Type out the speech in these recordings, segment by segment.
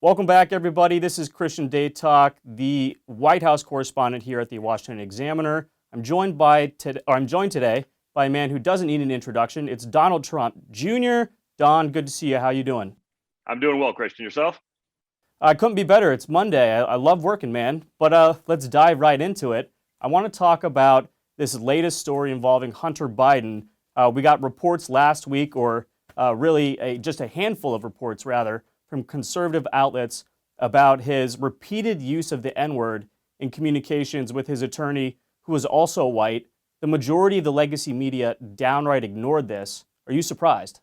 Welcome back, everybody. This is Christian Day Talk, the White House correspondent here at the Washington Examiner. I'm joined today by a man who doesn't need an introduction. It's Donald Trump Jr. Don, good to see you. How you doing? I'm doing well, Christian. Yourself? I couldn't be better. It's Monday. I love working, man. But let's dive right into it. I want to talk about this latest story involving Hunter Biden. We got reports last week, or just a handful of reports, rather, from conservative outlets about his repeated use of the N-word in communications with his attorney, who was also white. The majority of the legacy media downright ignored this. Are you surprised?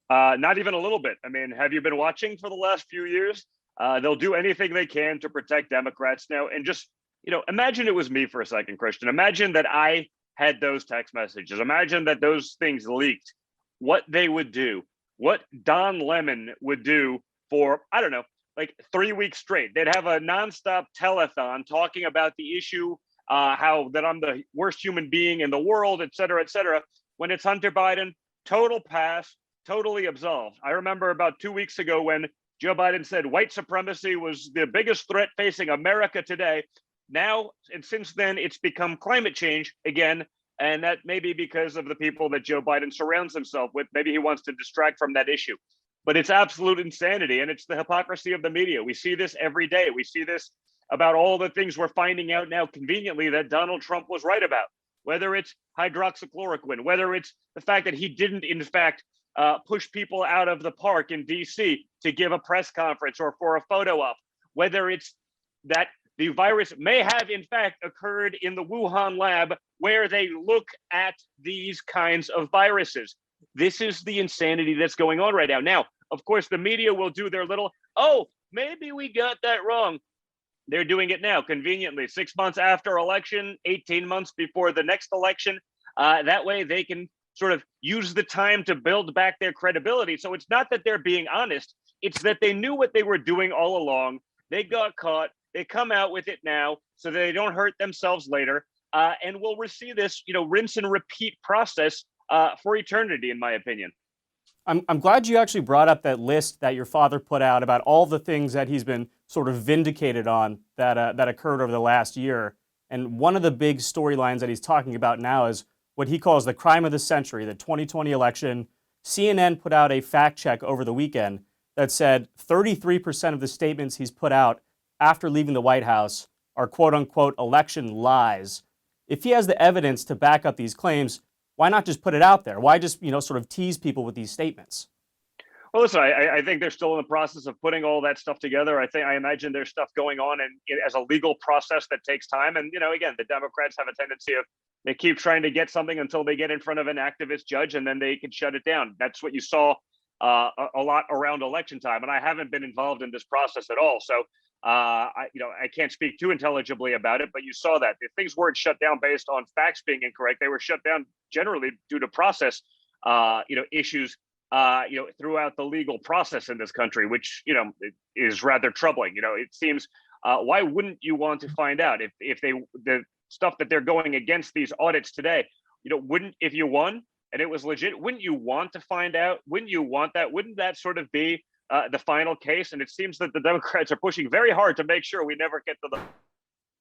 Not even a little bit. I mean, have you been watching for the last few years? They'll do anything they can to protect Democrats now. And just, imagine it was me for a second, Christian. Imagine that I had those text messages. Imagine that those things leaked, what they would do, what Don Lemon would do for, I don't know, like 3 weeks straight. They'd have a nonstop telethon talking about the issue, how that I'm the worst human being in the world, et cetera, et cetera. When it's Hunter Biden, total pass, totally absolved. I remember about 2 weeks ago when Joe Biden said white supremacy was the biggest threat facing America today. Now, and since then, it's become climate change again. And that may be because of the people that Joe Biden surrounds himself with. Maybe he wants to distract from that issue. But it's absolute insanity. And it's the hypocrisy of the media. We see this every day. We see this about all the things we're finding out now conveniently that Donald Trump was right about, whether it's hydroxychloroquine, whether it's the fact that he didn't, in fact, push people out of the park in DC to give a press conference or for a photo op, whether it's that the virus may have, in fact, occurred in the Wuhan lab where they look at these kinds of viruses. This is the insanity that's going on right now. Now, of course, the media will do their little, oh, maybe we got that wrong. They're doing it now, conveniently, 6 months after election, 18 months before the next election. That way they can sort of use the time to build back their credibility. So it's not that they're being honest. It's that they knew what they were doing all along. They got caught. They come out with it now so that they don't hurt themselves later. And we'll see this, rinse and repeat process for eternity, in my opinion. I'm glad you actually brought up that list that your father put out about all the things that he's been sort of vindicated on that occurred over the last year. And one of the big storylines that he's talking about now is what he calls the crime of the century, the 2020 election. CNN put out a fact check over the weekend that said 33% of the statements he's put out after leaving the White House are quote unquote election lies. If he has the evidence to back up these claims, why not just put it out there? Why just, sort of tease people with these statements? Well, listen, I think they're still in the process of putting all that stuff together. I imagine there's stuff going on and as a legal process that takes time. And, again, the Democrats have a tendency of they keep trying to get something until they get in front of an activist judge and then they can shut it down. That's what you saw a lot around election time. And I haven't been involved in this process at all. So, I can't speak too intelligibly about it, but you saw that if things weren't shut down based on facts being incorrect, they were shut down generally due to process, issues, throughout the legal process in this country, which, is rather troubling. It seems, why wouldn't you want to find out if the stuff that they're going against these audits today, wouldn't, if you won and it was legit, wouldn't you want to find out? Wouldn't you want that? Wouldn't that sort of be the final case? And it seems that the Democrats are pushing very hard to make sure we never get to the bottom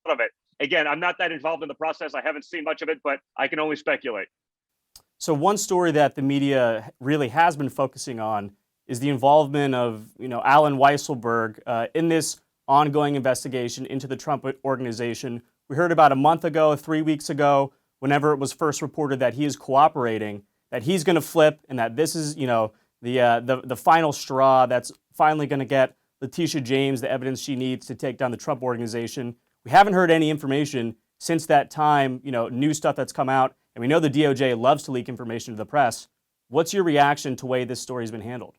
of it. Again, I'm not that involved in the process. I haven't seen much of it, but I can only speculate. So one story that the media really has been focusing on is the involvement of, Alan Weisselberg in this ongoing investigation into the Trump organization. We heard about a month ago, 3 weeks ago, whenever it was first reported that he is cooperating, that he's going to flip, and that this is, the final straw that's finally going to get Letitia James the evidence she needs to take down the Trump organization. We haven't heard any information since that time, new stuff that's come out, and we know the DOJ loves to leak information to the press. What's your reaction to the way this story's been handled?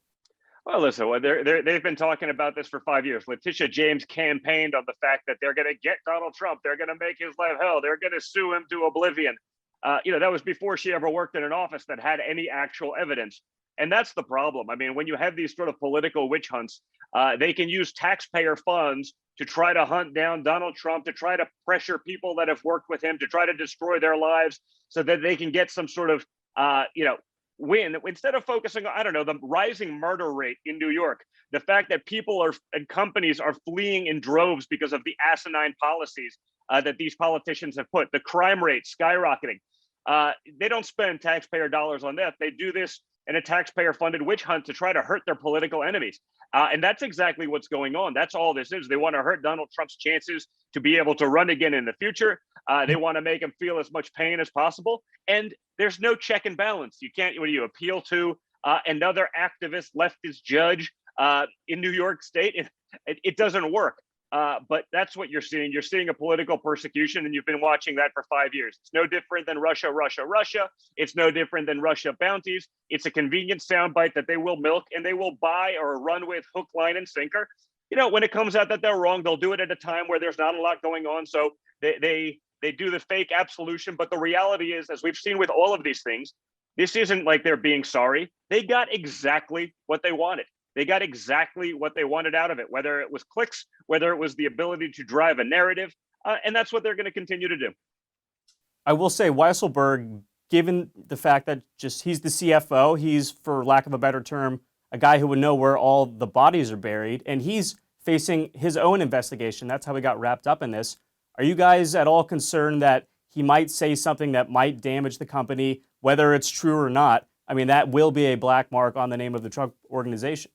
Well, listen, they've been talking about this for 5 years. Letitia James campaigned on the fact that they're going to get Donald Trump. They're going to make his life hell. They're going to sue him to oblivion. That was before she ever worked in an office that had any actual evidence. And that's the problem. I mean, when you have these sort of political witch hunts, they can use taxpayer funds to try to hunt down Donald Trump, to try to pressure people that have worked with him, to try to destroy their lives so that they can get some sort of, win, instead of focusing on, I don't know, the rising murder rate in New York. the fact that people are and companies are fleeing in droves because of the asinine policies that these politicians have put, the crime rate skyrocketing. They don't spend taxpayer dollars on that. They do this in a taxpayer-funded witch hunt to try to hurt their political enemies. And that's exactly what's going on. That's all this is. They want to hurt Donald Trump's chances to be able to run again in the future. They want to make him feel as much pain as possible. And there's no check and balance. You can't, when you appeal to another activist leftist judge in New York State, it doesn't work. But that's what you're seeing. You're seeing a political persecution, and you've been watching that for 5 years. It's no different than Russia, Russia, Russia. It's no different than Russia bounties. It's a convenient soundbite that they will milk and they will buy or run with hook, line, and sinker. You know, when it comes out that they're wrong, they'll do it at a time where there's not a lot going on. So they do the fake absolution. But the reality is, as we've seen with all of these things, this isn't like they're being sorry. They got exactly what they wanted. They got exactly what they wanted out of it, whether it was clicks, whether it was the ability to drive a narrative, and that's what they're going to continue to do. I will say Weisselberg, given the fact that just he's the CFO, he's, for lack of a better term, a guy who would know where all the bodies are buried, and he's facing his own investigation. That's how he got wrapped up in this. Are you guys at all concerned that he might say something that might damage the company, whether it's true or not? I mean, that will be a black mark on the name of the Trump organization.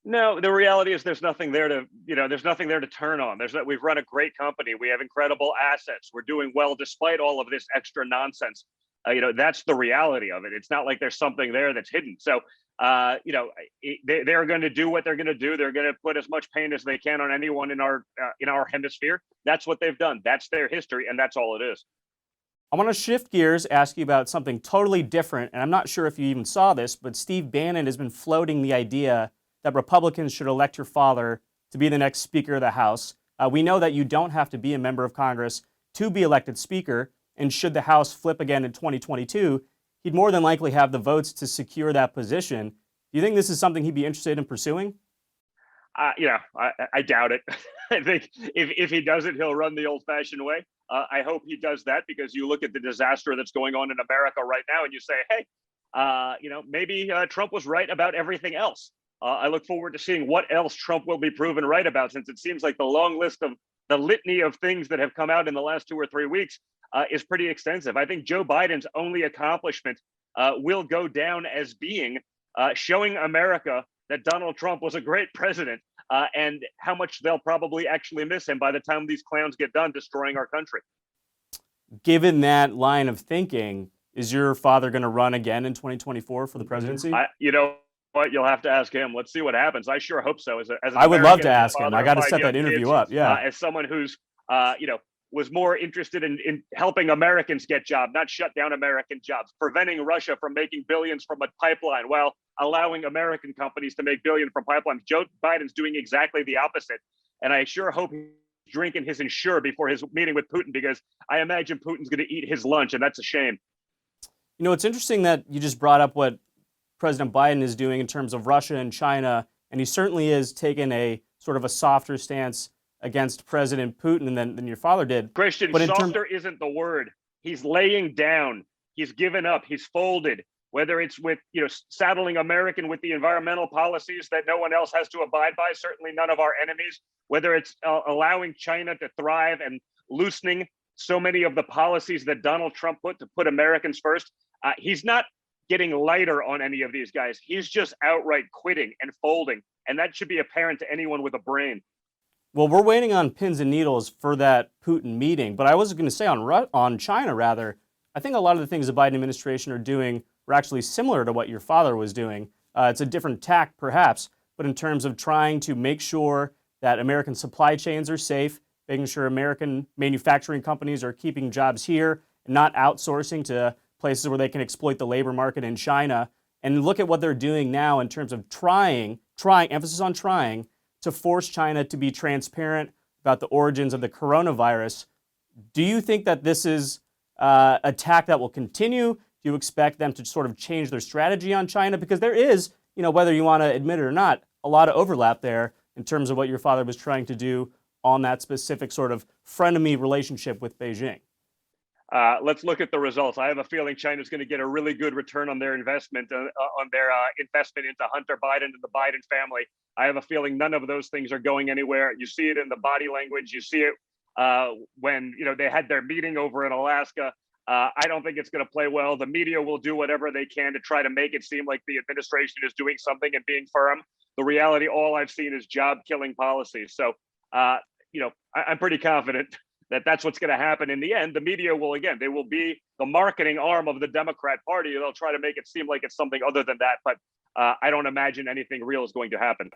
No, the reality is there's nothing there to, there's nothing there to turn on. We've run a great company. We have incredible assets. We're doing well despite all of this extra nonsense. That's the reality of it. It's not like there's something there that's hidden. So, they're going to do what they're going to do. They're going to put as much pain as they can on anyone in our hemisphere. That's what they've done. That's their history, and that's all it is. I want to shift gears, ask you about something totally different, and I'm not sure if you even saw this, but Steve Bannon has been floating the idea that Republicans should elect your father to be the next Speaker of the House. We know that you don't have to be a member of Congress to be elected Speaker, and should the House flip again in 2022, he'd more than likely have the votes to secure that position. Do you think this is something he'd be interested in pursuing? I doubt it. I think if he does it, he'll run the old-fashioned way. I hope he does that, because you look at the disaster that's going on in America right now and you say, hey, maybe Trump was right about everything else. I look forward to seeing what else Trump will be proven right about, since it seems like the long list of the litany of things that have come out in the last 2 or 3 weeks is pretty extensive. I think Joe Biden's only accomplishment will go down as being showing America that Donald Trump was a great president, and how much they'll probably actually miss him by the time these clowns get done destroying our country. Given that line of thinking, is your father going to run again in 2024 for the presidency? What, you'll have to ask him. Let's see what happens. I sure hope so. I would love to ask him. I got to set that interview up. Yeah. As someone who's, was more interested in helping Americans get jobs, not shut down American jobs, preventing Russia from making billions from a pipeline while allowing American companies to make billions from pipelines. Joe Biden's doing exactly the opposite. And I sure hope he's drinking his Ensure before his meeting with Putin, because I imagine Putin's going to eat his lunch, and that's a shame. It's interesting that you just brought up what President Biden is doing in terms of Russia and China, and he certainly is taking a sort of a softer stance against President Putin than your father did. Christian, but softer isn't the word. He's laying down. He's given up. He's folded. Whether it's with saddling American with the environmental policies that no one else has to abide by, certainly none of our enemies. Whether it's allowing China to thrive and loosening so many of the policies that Donald Trump put to put Americans first. He's not getting lighter on any of these guys. He's just outright quitting and folding. And that should be apparent to anyone with a brain. Well, we're waiting on pins and needles for that Putin meeting. But I was going to say on China, rather, I think a lot of the things the Biden administration are doing are actually similar to what your father was doing. It's a different tack, perhaps, but in terms of trying to make sure that American supply chains are safe, making sure American manufacturing companies are keeping jobs here and not outsourcing to places where they can exploit the labor market in China. And look at what they're doing now in terms of trying, emphasis on trying, to force China to be transparent about the origins of the coronavirus. Do you think that this is a tack that will continue? Do you expect them to sort of change their strategy on China? Because there is, whether you want to admit it or not, a lot of overlap there in terms of what your father was trying to do on that specific sort of frenemy relationship with Beijing. let's look at the results. I have a feeling China's going to get a really good return on their investment investment into Hunter Biden and the Biden family. I have a feeling none of those things are going anywhere. You see it in the body language. You see it when they had their meeting over in Alaska. I don't think it's going to play well. The media will do whatever they can to try to make it seem like the administration is doing something and being firm. The reality, all I've seen is job-killing policies. So, I'm pretty confident that that's what's going to happen in the end. The media will, again, they will be the marketing arm of the Democrat Party. They'll try to make it seem like it's something other than that. But I don't imagine anything real is going to happen.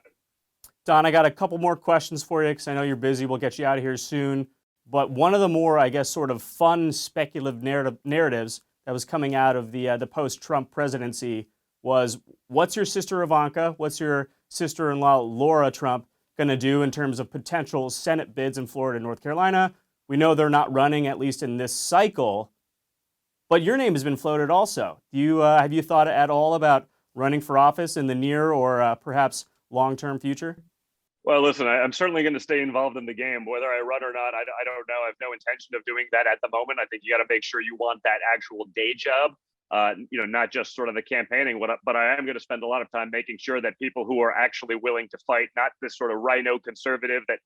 Don, I got a couple more questions for you because I know you're busy. We'll get you out of here soon. But one of the more, I guess, sort of fun speculative narratives that was coming out of the post-Trump presidency was, what's your sister Ivanka, what's your sister-in-law Laura Trump going to do in terms of potential Senate bids in Florida and North Carolina? We know they're not running, at least in this cycle. But your name has been floated also. Have you thought at all about running for office in the near or perhaps long-term future? Well, listen, I'm certainly going to stay involved in the game. Whether I run or not, I don't know. I have no intention of doing that at the moment. I think you got to make sure you want that actual day job, not just sort of the campaigning. But I am going to spend a lot of time making sure that people who are actually willing to fight, not this sort of rhino conservative that,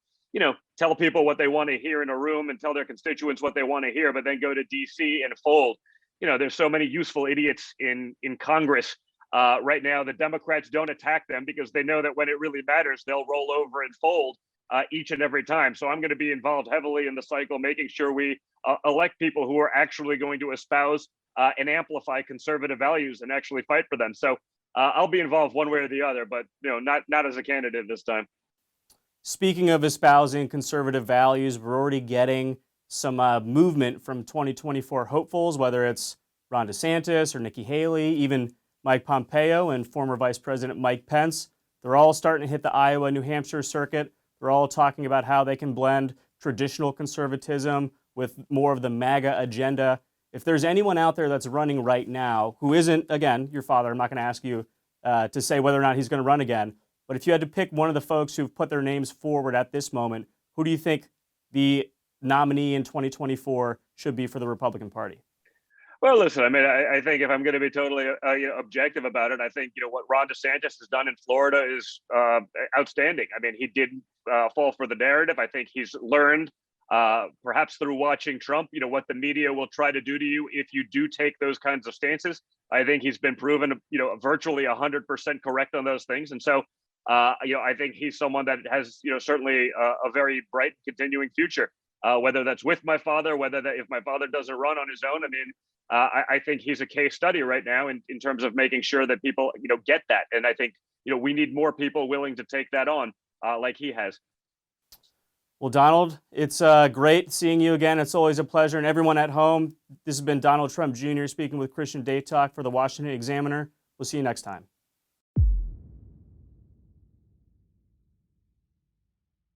tell people what they want to hear in a room and tell their constituents what they want to hear, but then go to DC and fold. There's so many useful idiots in Congress. Right now, the Democrats don't attack them because they know that when it really matters, they'll roll over and fold each and every time. So I'm going to be involved heavily in the cycle, making sure we elect people who are actually going to espouse and amplify conservative values and actually fight for them. So I'll be involved one way or the other, but not as a candidate this time. Speaking of espousing conservative values, we're already getting some movement from 2024 hopefuls, whether it's Ron DeSantis or Nikki Haley, even Mike Pompeo and former Vice President Mike Pence. They're all starting to hit the Iowa, New Hampshire circuit. They're all talking about how they can blend traditional conservatism with more of the MAGA agenda. If there's anyone out there that's running right now who isn't, again, your father, I'm not going to ask you to say whether or not he's going to run again, but if you had to pick one of the folks who've put their names forward at this moment, who do you think the nominee in 2024 should be for the Republican Party? Well, listen, I mean, I think if I'm going to be totally objective about it, I think, what Ron DeSantis has done in Florida is outstanding. I mean, he didn't fall for the narrative. I think he's learned, perhaps through watching Trump, what the media will try to do to you if you do take those kinds of stances. I think he's been proven, virtually 100% correct on those things. And so, I think he's someone that has, certainly a very bright continuing future, whether that's with my father, whether that if my father doesn't run on his own. I mean, I think he's a case study right now in terms of making sure that people, get that. And I think, we need more people willing to take that on like he has. Well, Donald, it's great seeing you again. It's always a pleasure. And everyone at home, this has been Donald Trump Jr. speaking with Christian Day Talk for the Washington Examiner. We'll see you next time.